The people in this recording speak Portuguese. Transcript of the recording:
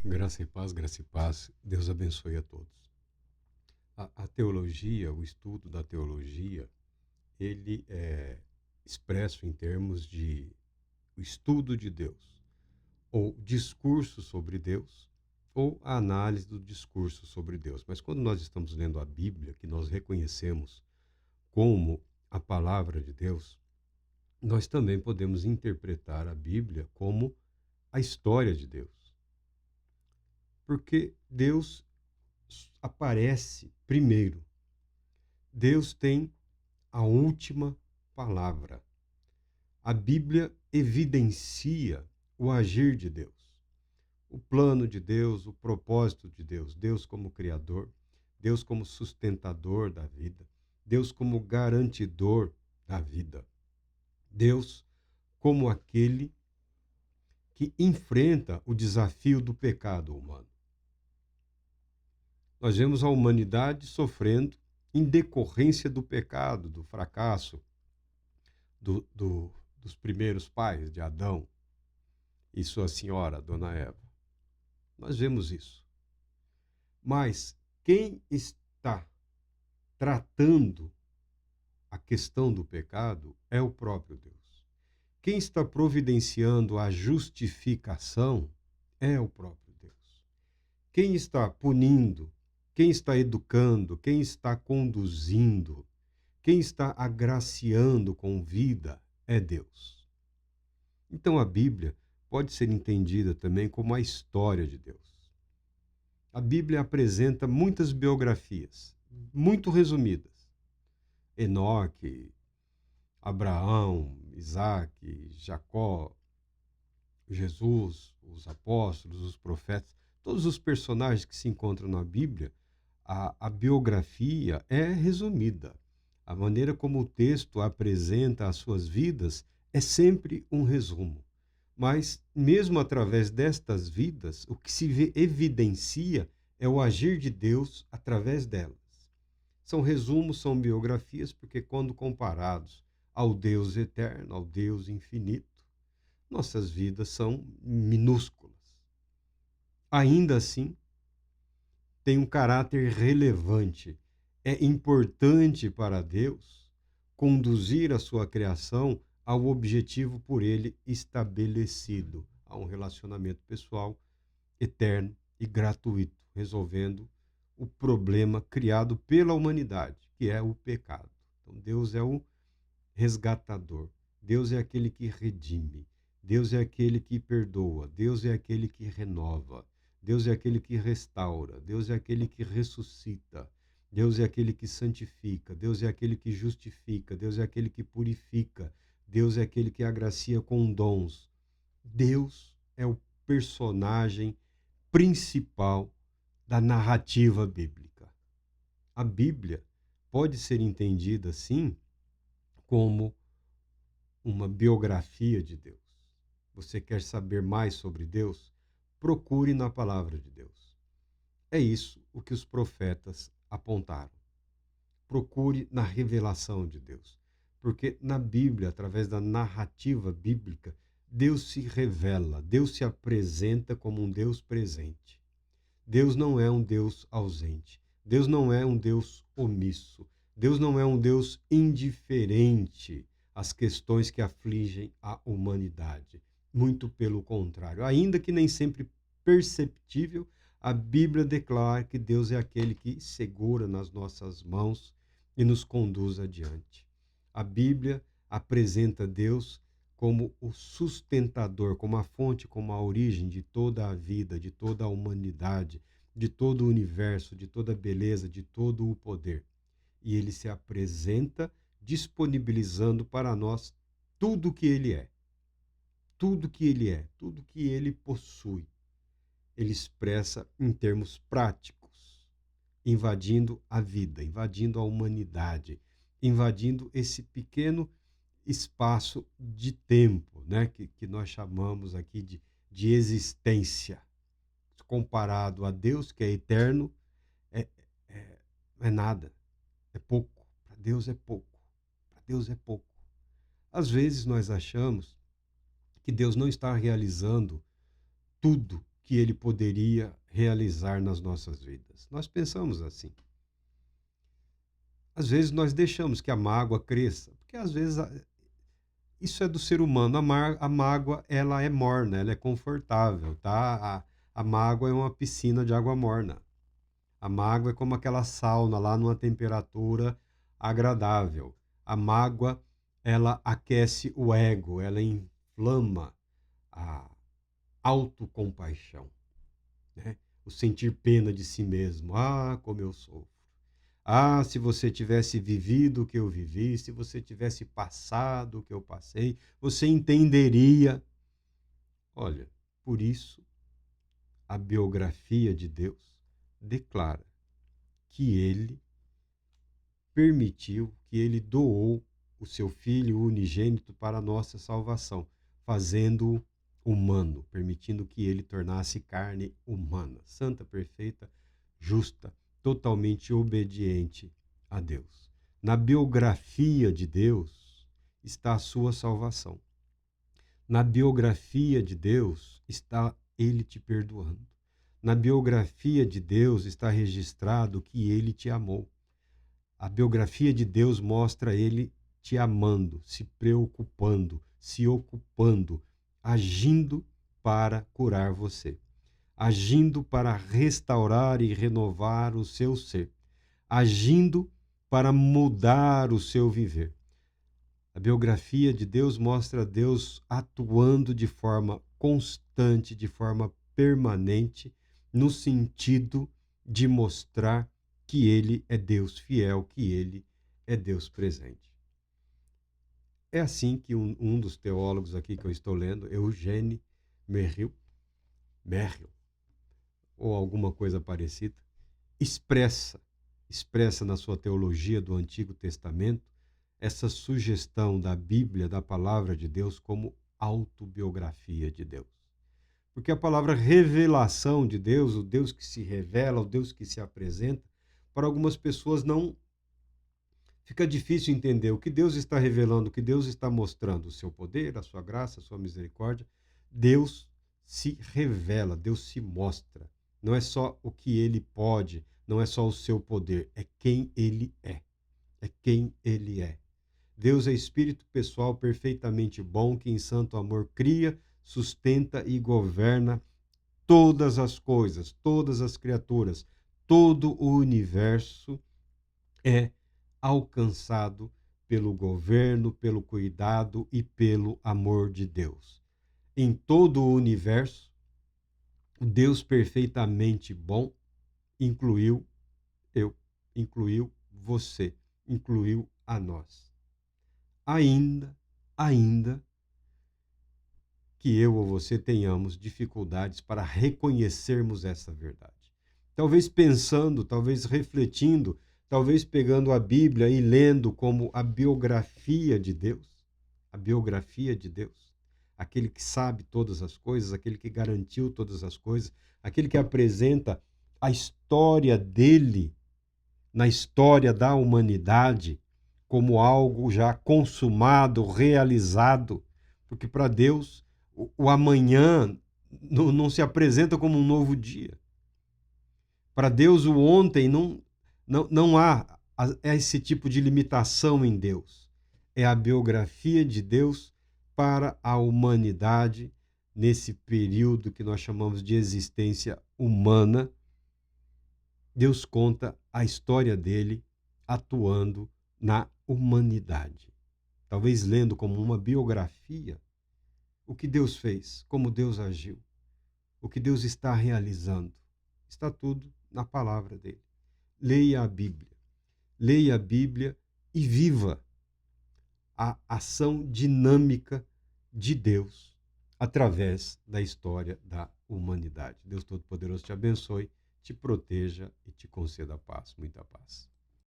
Graça e paz, graça e paz. Deus abençoe a todos. A teologia, o estudo da teologia, ele é expresso em termos de o estudo de Deus, ou discurso sobre Deus, ou a análise do discurso sobre Deus. Mas quando nós estamos lendo a Bíblia, que nós reconhecemos como a palavra de Deus, nós também podemos interpretar a Bíblia como a história de Deus. Porque Deus aparece primeiro. Deus tem a última palavra. A Bíblia evidencia o agir de Deus, o plano de Deus, o propósito de Deus, Deus como Criador, Deus como sustentador da vida, Deus como garantidor da vida, Deus como aquele que enfrenta o desafio do pecado humano. Nós vemos a humanidade sofrendo em decorrência do pecado, do fracasso dos primeiros pais, de Adão e sua senhora, Dona Eva. Nós vemos isso. Mas quem está tratando a questão do pecado é o próprio Deus. Quem está providenciando a justificação é o próprio Deus. Quem está punindo, quem está educando, quem está conduzindo, quem está agraciando com vida é Deus. Então a Bíblia pode ser entendida também como a história de Deus. A Bíblia apresenta muitas biografias, muito resumidas. Enoque, Abraão, Isaac, Jacó, Jesus, os apóstolos, os profetas, todos os personagens que se encontram na Bíblia, a biografia é resumida. A maneira como o texto apresenta as suas vidas é sempre um resumo. Mas, mesmo através destas vidas, o que se evidencia é o agir de Deus através delas. São resumos, são biografias, porque quando comparados ao Deus eterno, ao Deus infinito, nossas vidas são minúsculas. Ainda assim, tem um caráter relevante. É importante para Deus conduzir a sua criação ao objetivo por ele estabelecido, a um relacionamento pessoal eterno e gratuito, resolvendo o problema criado pela humanidade, que é o pecado. Então, Deus é o resgatador, Deus é aquele que redime, Deus é aquele que perdoa, Deus é aquele que renova, Deus é aquele que restaura, Deus é aquele que ressuscita, Deus é aquele que santifica, Deus é aquele que justifica, Deus é aquele que purifica, Deus é aquele que agracia com dons. Deus é o personagem principal da narrativa bíblica. A Bíblia pode ser entendida, sim, como uma biografia de Deus. Você quer saber mais sobre Deus? Procure na palavra de Deus. É isso o que os profetas apontaram. Procure na revelação de Deus. Porque na Bíblia, através da narrativa bíblica, Deus se revela, Deus se apresenta como um Deus presente. Deus não é um Deus ausente. Deus não é um Deus omisso. Deus não é um Deus indiferente às questões que afligem a humanidade. Muito pelo contrário. Ainda que nem sempre perceptível, a Bíblia declara que Deus é aquele que segura nas nossas mãos e nos conduz adiante. A Bíblia apresenta Deus como o sustentador, como a fonte, como a origem de toda a vida, de toda a humanidade, de todo o universo, de toda a beleza, de todo o poder. E ele se apresenta disponibilizando para nós tudo o que ele é. Tudo que ele é, tudo que ele possui. Ele expressa em termos práticos, invadindo a vida, invadindo a humanidade, invadindo esse pequeno espaço de tempo, né, que nós chamamos aqui de existência. Comparado a Deus, que é eterno, é, é nada, é pouco. Para Deus é pouco. Para Deus é pouco. Às vezes nós achamos que Deus não está realizando tudo que ele poderia realizar nas nossas vidas. Nós pensamos assim. Às vezes nós deixamos que a mágoa cresça, porque às vezes isso é do ser humano. A mágoa, ela é morna, ela é confortável, tá? A mágoa é uma piscina de água morna. A mágoa é como aquela sauna lá numa temperatura agradável. A mágoa, ela aquece o ego, ela inflama a autocompaixão, né? O sentir pena de si mesmo. Ah, como eu sofro. Ah, se você tivesse vivido o que eu vivi, se você tivesse passado o que eu passei, você entenderia. Olha, por isso a biografia de Deus declara que ele permitiu, que ele doou o seu Filho unigênito para a nossa salvação, fazendo-o humano, permitindo que ele tornasse carne humana, santa, perfeita, justa, totalmente obediente a Deus. Na biografia de Deus está a sua salvação. Na biografia de Deus está ele te perdoando. Na biografia de Deus está registrado que ele te amou. A biografia de Deus mostra ele te amando, se preocupando, se ocupando, agindo para curar você, agindo para restaurar e renovar o seu ser, agindo para mudar o seu viver. A biografia de Deus mostra Deus atuando de forma constante, de forma permanente, no sentido de mostrar que ele é Deus fiel, que ele é Deus presente. É assim que um dos teólogos aqui que eu estou lendo, Eugène Merrill, ou alguma coisa parecida, expressa na sua teologia do Antigo Testamento essa sugestão da Bíblia, da palavra de Deus, como autobiografia de Deus. Porque a palavra revelação de Deus, o Deus que se revela, o Deus que se apresenta, para algumas pessoas não fica difícil entender o que Deus está revelando, o que Deus está mostrando, o seu poder, a sua graça, a sua misericórdia. Deus se revela, Deus se mostra. Não é só o que ele pode, não é só o seu poder, é quem ele é. É quem ele é. Deus é espírito pessoal perfeitamente bom, que em santo amor cria, sustenta e governa todas as coisas, todas as criaturas, todo o universo é alcançado pelo governo, pelo cuidado e pelo amor de Deus. Em todo o universo, o Deus perfeitamente bom incluiu eu, incluiu você, incluiu a nós. Ainda que eu ou você tenhamos dificuldades para reconhecermos essa verdade. Talvez pensando, talvez refletindo, talvez pegando a Bíblia e lendo como a biografia de Deus, aquele que sabe todas as coisas, aquele que garantiu todas as coisas, aquele que apresenta a história dele na história da humanidade como algo já consumado, realizado, porque para Deus o amanhã não se apresenta como um novo dia. Para Deus, o ontem não há esse tipo de limitação em Deus. É a biografia de Deus para a humanidade nesse período que nós chamamos de existência humana. Deus conta a história dele atuando na humanidade. Talvez lendo como uma biografia o que Deus fez, como Deus agiu, o que Deus está realizando. Está tudo na palavra dele. Leia a Bíblia. Leia a Bíblia e viva a ação dinâmica de Deus através da história da humanidade. Deus Todo-Poderoso te abençoe, te proteja e te conceda paz, muita paz.